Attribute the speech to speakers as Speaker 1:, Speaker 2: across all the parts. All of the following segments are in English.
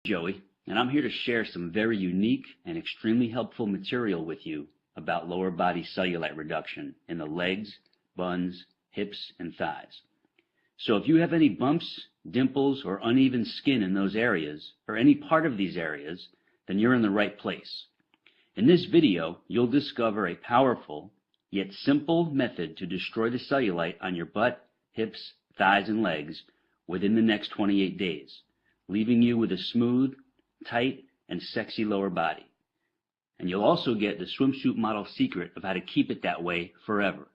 Speaker 1: Joey, and I'm here to share some very unique and extremely helpful material with you about lower body cellulite reduction in the legs, buns, hips, and thighs. So if you have any bumps, dimples, or uneven skin in those areas, or any part of these areas, then you're in the right place. In this video, you'll discover a powerful, yet simple method to destroy the cellulite on your butt, hips, thighs, and legs within the next 28 days, leaving you with a smooth, tight, and sexy lower body. And you'll also get the swimsuit model secret of how to keep it that way forever.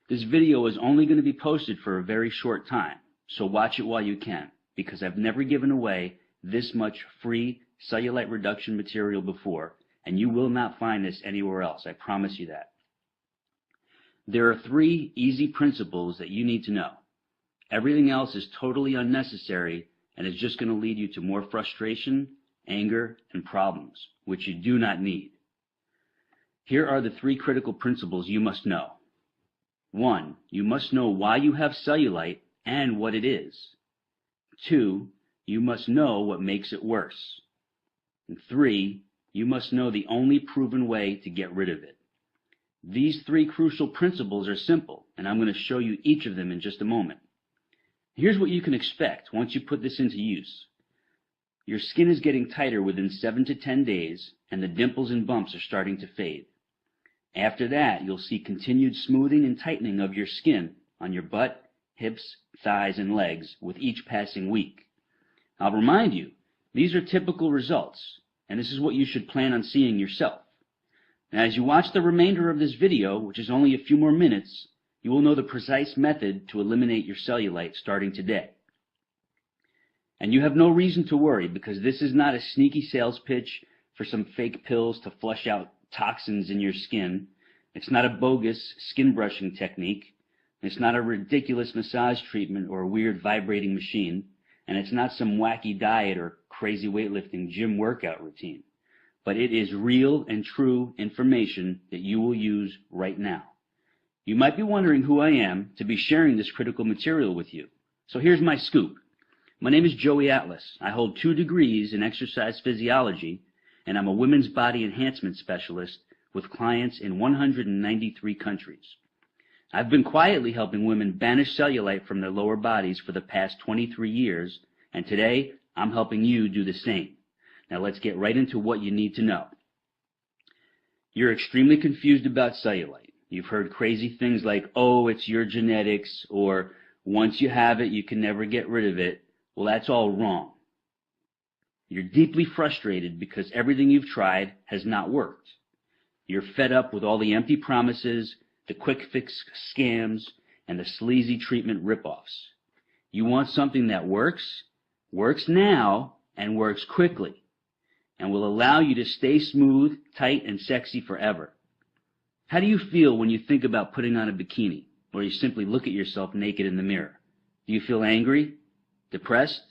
Speaker 1: This video is only going to be posted for a very short time, so watch it while you can, because I've never given away this much free cellulite reduction material before, and you will not find this anywhere else, I promise you that. There are 3 easy principles that you need to know. Everything else is totally unnecessary and is just going to lead you to more frustration, anger, and problems, which you do not need. Here are the 3 critical principles you must know. 1. You must know why you have cellulite and what it is. 2. You must know what makes it worse. And 3. You must know the only proven way to get rid of it. These 3 crucial principles are simple, and I'm going to show you each of them in just a moment. Here's what you can expect once you put this into use. Your skin is getting tighter within 7 to 10 days, and the dimples and bumps are starting to fade. After that, you'll see continued smoothing and tightening of your skin on your butt, hips, thighs, and legs with each passing week. I'll remind you, these are typical results, and this is what you should plan on seeing yourself. Now, as you watch the remainder of this video, which is only a few more minutes, you will know the precise method to eliminate your cellulite starting today. And you have no reason to worry, because this is not a sneaky sales pitch for some fake pills to flush out toxins in your skin. It's not a bogus skin brushing technique. It's not a ridiculous massage treatment or a weird vibrating machine. And it's not some wacky diet or crazy weightlifting gym workout routine. But it is real and true information that you will use right now. You might be wondering who I am to be sharing this critical material with you. So here's my scoop. My name is Joey Atlas. I hold 2 degrees in exercise physiology, and I'm a women's body enhancement specialist with clients in 193 countries. I've been quietly helping women banish cellulite from their lower bodies for the past 23 years, and today I'm helping you do the same. Now let's get right into what you need to know. You're extremely confused about cellulite. You've heard crazy things like, oh, it's your genetics, or once you have it, you can never get rid of it. Well, that's all wrong. You're deeply frustrated because everything you've tried has not worked. You're fed up with all the empty promises, the quick fix scams, and the sleazy treatment ripoffs. You want something that works now, and works quickly, and will allow you to stay smooth, tight, and sexy forever. How do you feel when you think about putting on a bikini, or you simply look at yourself naked in the mirror? Do you feel angry, depressed,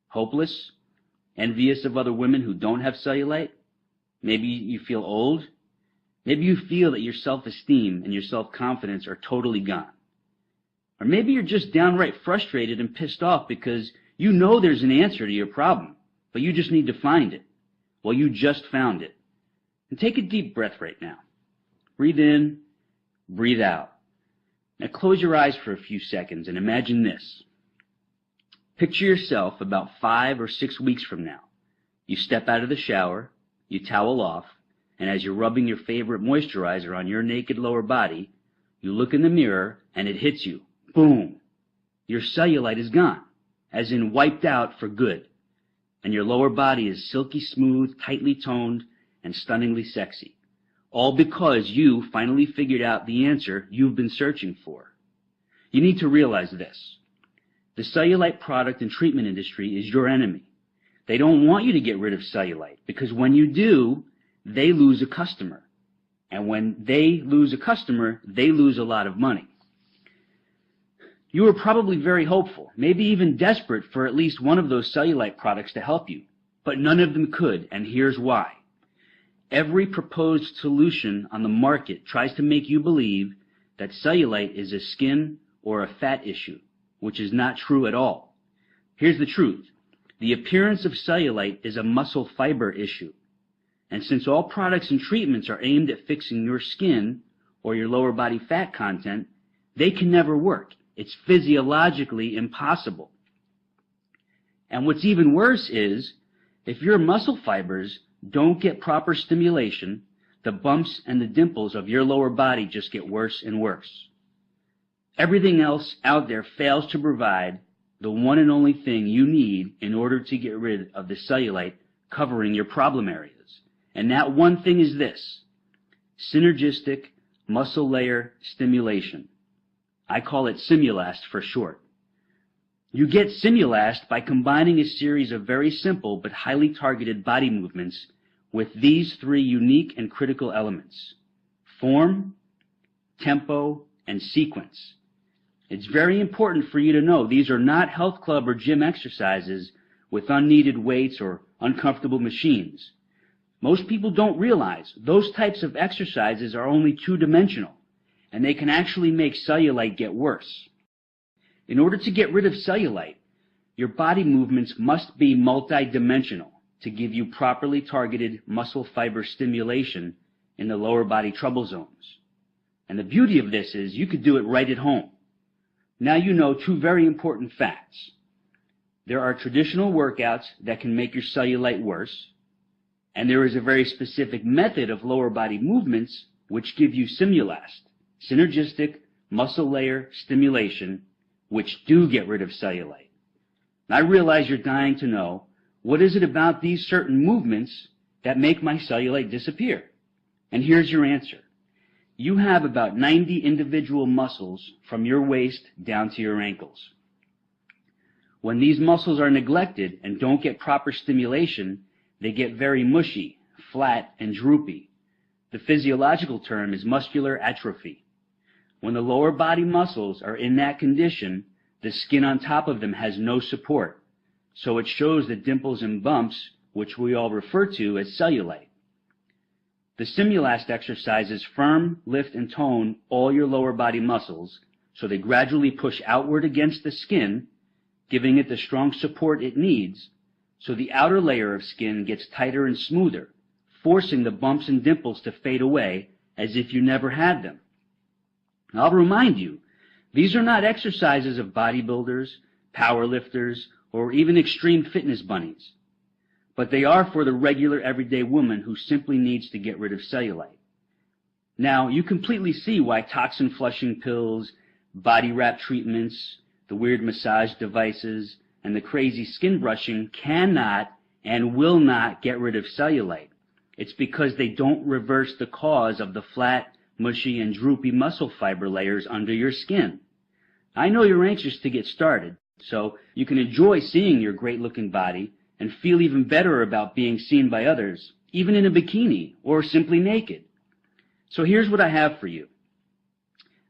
Speaker 1: hopeless, envious of other women who don't have cellulite? Maybe you feel old. Maybe you feel that your self-esteem and your self-confidence are totally gone. Or maybe you're just downright frustrated and pissed off because you know there's an answer to your problem, but you just need to find it. Well, you just found it. And take a deep breath right now. Breathe in, breathe out. Now close your eyes for a few seconds and imagine this. Picture yourself about 5 or 6 weeks from now. You step out of the shower, you towel off, and as you're rubbing your favorite moisturizer on your naked lower body, you look in the mirror and it hits you. Boom! Your cellulite is gone, as in wiped out for good. And your lower body is silky smooth, tightly toned, and stunningly sexy. All because you finally figured out the answer you've been searching for. You need to realize this. The cellulite product and treatment industry is your enemy. They don't want you to get rid of cellulite, because when you do, they lose a customer. And when they lose a customer, they lose a lot of money. You were probably very hopeful, maybe even desperate for at least one of those cellulite products to help you, but none of them could, and here's why. Every proposed solution on the market tries to make you believe that cellulite is a skin or a fat issue, which is not true at all. Here's the truth. The appearance of cellulite is a muscle fiber issue. And since all products and treatments are aimed at fixing your skin or your lower body fat content, they can never work. It's physiologically impossible. And what's even worse is, if your muscle fibers don't get proper stimulation, the bumps and the dimples of your lower body just get worse and worse. Everything else out there fails to provide the one and only thing you need in order to get rid of the cellulite covering your problem areas. And that one thing is this: synergistic muscle layer stimulation. I call it Simulast for short. You get Simulast by combining a series of very simple but highly targeted body movements with these three unique and critical elements: form, tempo, and sequence. It's very important for you to know these are not health club or gym exercises with unneeded weights or uncomfortable machines. Most people don't realize those types of exercises are only two-dimensional, and they can actually make cellulite get worse. In order to get rid of cellulite, your body movements must be multidimensional to give you properly targeted muscle fiber stimulation in the lower body trouble zones. And the beauty of this is you could do it right at home. Now you know two very important facts. There are traditional workouts that can make your cellulite worse, and there is a very specific method of lower body movements which give you Simulast, synergistic muscle layer stimulation, which do get rid of cellulite. And I realize you're dying to know, what is it about these certain movements that make my cellulite disappear? And here's your answer. You have about 90 individual muscles from your waist down to your ankles. When these muscles are neglected and don't get proper stimulation, they get very mushy, flat, and droopy. The physiological term is muscular atrophy. When the lower body muscles are in that condition, the skin on top of them has no support, so it shows the dimples and bumps, which we all refer to as cellulite. The Simulast exercises firm, lift, and tone all your lower body muscles, so they gradually push outward against the skin, giving it the strong support it needs, so the outer layer of skin gets tighter and smoother, forcing the bumps and dimples to fade away as if you never had them. I'll remind you, these are not exercises of bodybuilders, powerlifters, or even extreme fitness bunnies, but they are for the regular everyday woman who simply needs to get rid of cellulite. Now, you completely see why toxin flushing pills, body wrap treatments, the weird massage devices, and the crazy skin brushing cannot and will not get rid of cellulite. It's because they don't reverse the cause of the flat, mushy, and droopy muscle fiber layers under your skin. I know you're anxious to get started, so you can enjoy seeing your great-looking body and feel even better about being seen by others, even in a bikini or simply naked. So here's what I have for you: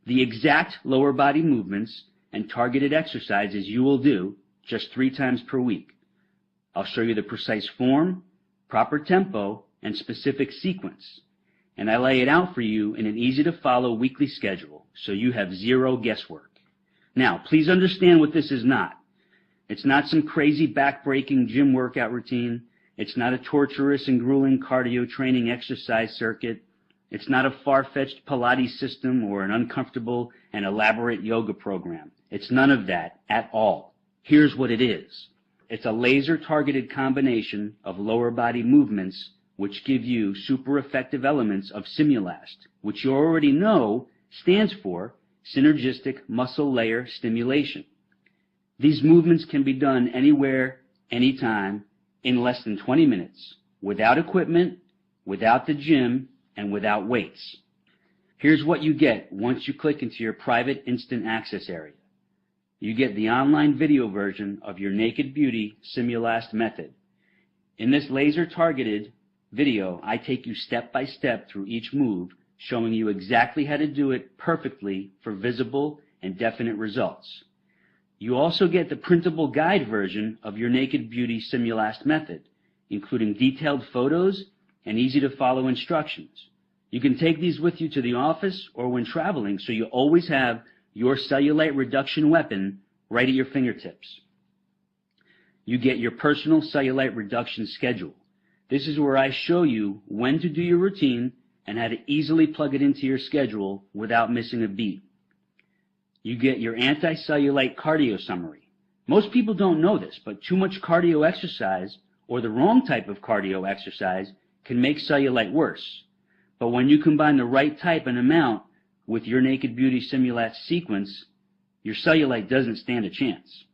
Speaker 1: the exact lower body movements and targeted exercises you will do just 3 times per week. I'll show you the precise form, proper tempo, and specific sequence. And I lay it out for you in an easy-to-follow weekly schedule, so you have zero guesswork. Now, please understand what this is not. It's not some crazy back-breaking gym workout routine. It's not a torturous and grueling cardio training exercise circuit. It's not a far-fetched Pilates system or an uncomfortable and elaborate yoga program. It's none of that at all. Here's what it is. It's a laser-targeted combination of lower body movements which give you super effective elements of Simulast, which you already know stands for synergistic muscle layer stimulation. These movements can be done anywhere, anytime, in less than 20 minutes, without equipment, without the gym, and without weights. Here's what you get once you click into your private instant access area. You get the online video version of your Naked Beauty Simulast method. In this laser-targeted video, I take you step by step through each move, showing you exactly how to do it perfectly for visible and definite results. You also get the printable guide version of your Naked Beauty Simulast method, including detailed photos and easy-to-follow instructions. You can take these with you to the office or when traveling, so you always have your cellulite reduction weapon right at your fingertips. you get your personal cellulite reduction schedule. This is where I show you when to do your routine and how to easily plug it into your schedule without missing a beat. You get your anti-cellulite cardio summary. Most people don't know this, but too much cardio exercise or the wrong type of cardio exercise can make cellulite worse. But when you combine the right type and amount with your Naked Beauty Simulat sequence, your cellulite doesn't stand a chance.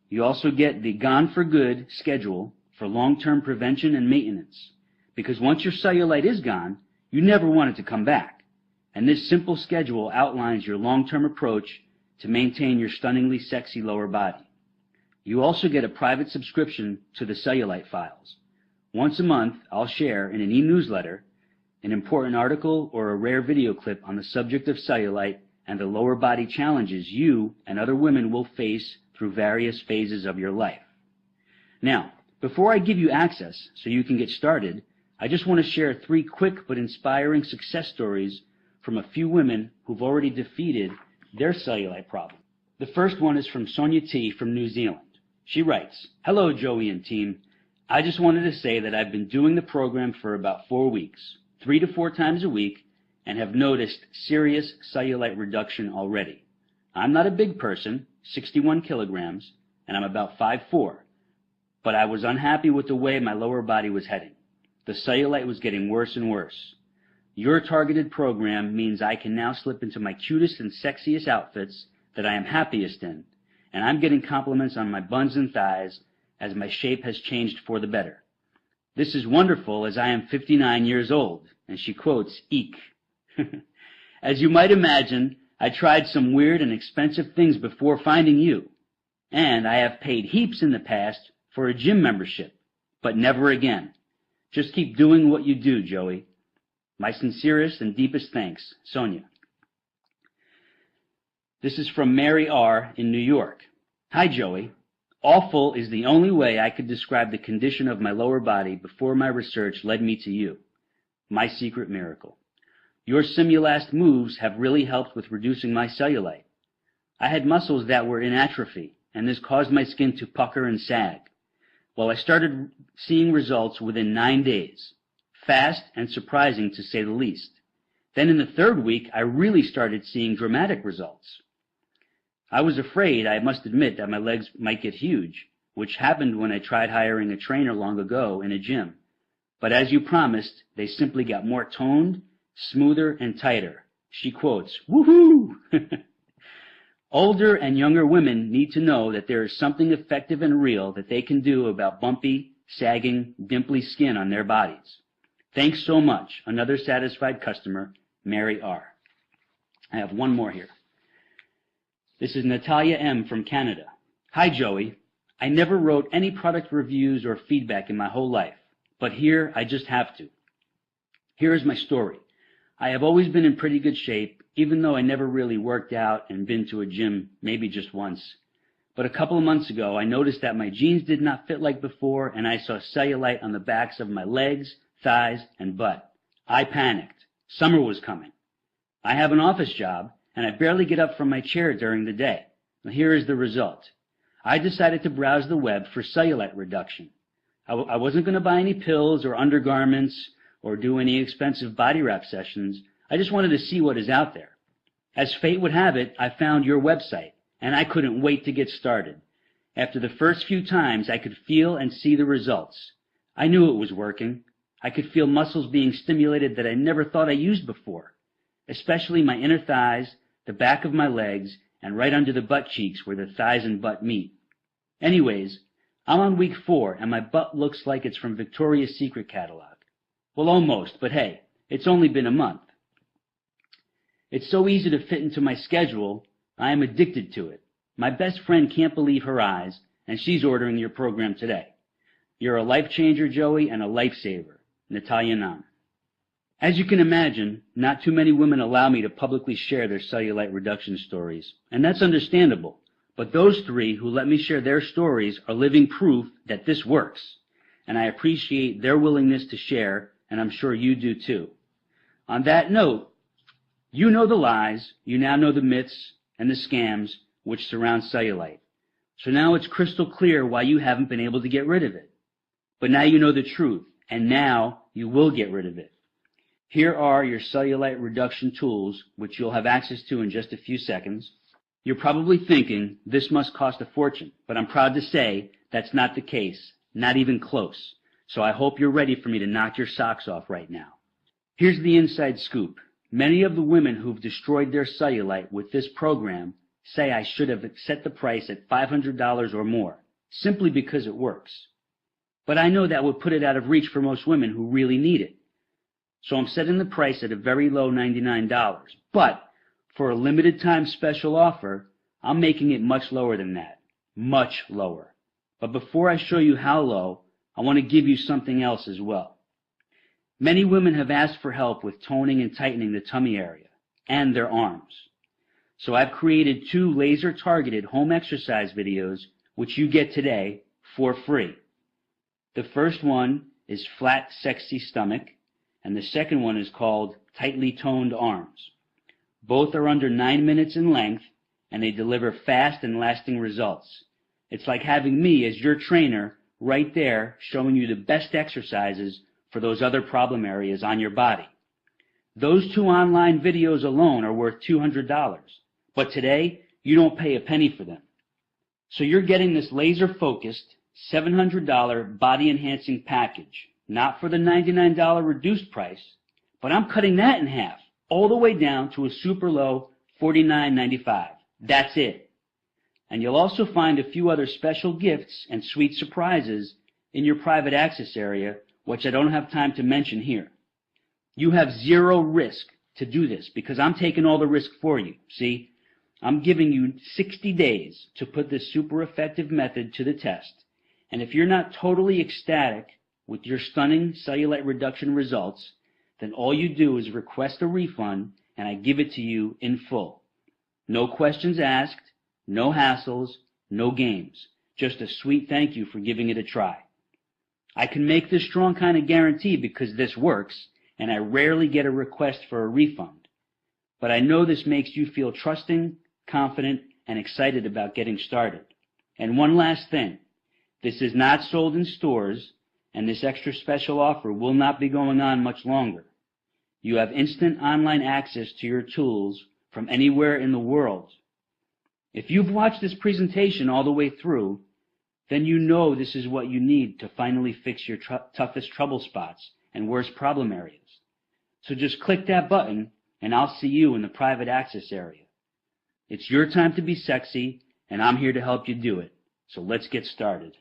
Speaker 1: You also get the Gone for Good schedule for long-term prevention and maintenance, because once your cellulite is gone, you never want it to come back. And this simple schedule outlines your long-term approach to maintain your stunningly sexy lower body. You also get a private subscription to the cellulite files. Once a month, I'll share in an e-newsletter an important article or a rare video clip on the subject of cellulite and the lower body challenges you and other women will face through various phases of your life. Now, before I give you access so you can get started, I just want to share 3 quick but inspiring success stories from a few women who've already defeated their cellulite problem. The first one is from Sonia T. from New Zealand. She writes, "Hello, Joey and team. I just wanted to say that I've been doing the program for about 4 weeks, 3 to 4 times a week, and have noticed serious cellulite reduction already. I'm not a big person, 61 kilograms, and I'm about 5'4", but I was unhappy with the way my lower body was heading. The cellulite was getting worse and worse. Your targeted program means I can now slip into my cutest and sexiest outfits that I am happiest in, and I'm getting compliments on my buns and thighs as my shape has changed for the better. This is wonderful as I am 59 years old," and she quotes, "Eek." As you might imagine, I tried some weird and expensive things before finding you, and I have paid heaps in the past for a gym membership, but never again. Just keep doing what you do, Joey. My sincerest and deepest thanks, Sonia. This is from Mary R. in New York. "Hi, Joey. Awful is the only way I could describe the condition of my lower body before my research led me to you. My secret miracle. Your Simulast moves have really helped with reducing my cellulite. I had muscles that were in atrophy, and this caused my skin to pucker and sag. Well, I started seeing results within 9 days. Fast and surprising, to say the least. Then in the 3rd week, I really started seeing dramatic results. I was afraid, I must admit, that my legs might get huge, which happened when I tried hiring a trainer long ago in a gym. But as you promised, they simply got more toned, smoother, and tighter." She quotes, "Woohoo!" Older and younger women need to know that there is something effective and real that they can do about bumpy, sagging, dimply skin on their bodies. Thanks so much. Another satisfied customer, Mary R. I have one more here. This is Natalia M. from Canada. "Hi, Joey. I never wrote any product reviews or feedback in my whole life, but here I just have to. Here is my story. I have always been in pretty good shape, even though I never really worked out and been to a gym maybe just once. But a couple of months ago, I noticed that my jeans did not fit like before, and I saw cellulite on the backs of my legs, thighs, and butt. I panicked. Summer was coming. I have an office job, and I barely get up from my chair during the day. Now, here is the result. I decided to browse the web for cellulite reduction. I wasn't going to buy any pills or undergarments or do any expensive body wrap sessions. I just wanted to see what is out there. As fate would have it, I found your website, and I couldn't wait to get started. After the first few times, I could feel and see the results. I knew it was working. I could feel muscles being stimulated that I never thought I used before, especially my inner thighs, the back of my legs, and right under the butt cheeks where the thighs and butt meet. Anyways, I'm on week 4, and my butt looks like it's from Victoria's Secret catalog. Well, almost, but hey, it's only been a month. It's so easy to fit into my schedule, I am addicted to it. My best friend can't believe her eyes, and she's ordering your program today. You're a life changer, Joey, and a lifesaver. Natalia Nam. As you can imagine, not too many women allow me to publicly share their cellulite reduction stories, and that's understandable. But those 3 who let me share their stories are living proof that this works, and I appreciate their willingness to share, and I'm sure you do too. On that note, you know the lies, you now know the myths and the scams which surround cellulite. So now it's crystal clear why you haven't been able to get rid of it. But now you know the truth, and now you will get rid of it. Here are your cellulite reduction tools, which you'll have access to in just a few seconds. You're probably thinking, this must cost a fortune, but I'm proud to say that's not the case, not even close. So I hope you're ready for me to knock your socks off right now. Here's the inside scoop. Many of the women who've destroyed their cellulite with this program say I should have set the price at $500 or more, simply because it works. But I know that would put it out of reach for most women who really need it. So I'm setting the price at a very low $99. But for a limited time special offer, I'm making it much lower than that. Much lower. But before I show you how low, I want to give you something else as well. Many women have asked for help with toning and tightening the tummy area and their arms. So I've created 2 laser-targeted home exercise videos which you get today for free. The first one is Flat, Sexy Stomach, and the second one is called Tightly Toned Arms. Both are under 9 minutes in length, and they deliver fast and lasting results. It's like having me as your trainer right there showing you the best exercises for those other problem areas on your body. Those 2 online videos alone are worth $200, but today you don't pay a penny for them. So you're getting this laser-focused $700 body-enhancing package, not for the $99 reduced price, but I'm cutting that in half, all the way down to a super low $49.95. That's it. And you'll also find a few other special gifts and sweet surprises in your private access area, which I don't have time to mention here. You have 0 risk to do this because I'm taking all the risk for you. See, I'm giving you 60 days to put this super effective method to the test. And if you're not totally ecstatic with your stunning cellulite reduction results, then all you do is request a refund and I give it to you in full. No questions asked, no hassles, no games. Just a sweet thank you for giving it a try. I can make this strong kind of guarantee because this works, and I rarely get a request for a refund. But I know this makes you feel trusting, confident, and excited about getting started. And one last thing. This is not sold in stores, and this extra special offer will not be going on much longer. You have instant online access to your tools from anywhere in the world. If you've watched this presentation all the way through, then you know this is what you need to finally fix your toughest trouble spots and worst problem areas. So just click that button and I'll see you in the private access area. It's your time to be sexy and I'm here to help you do it. So let's get started.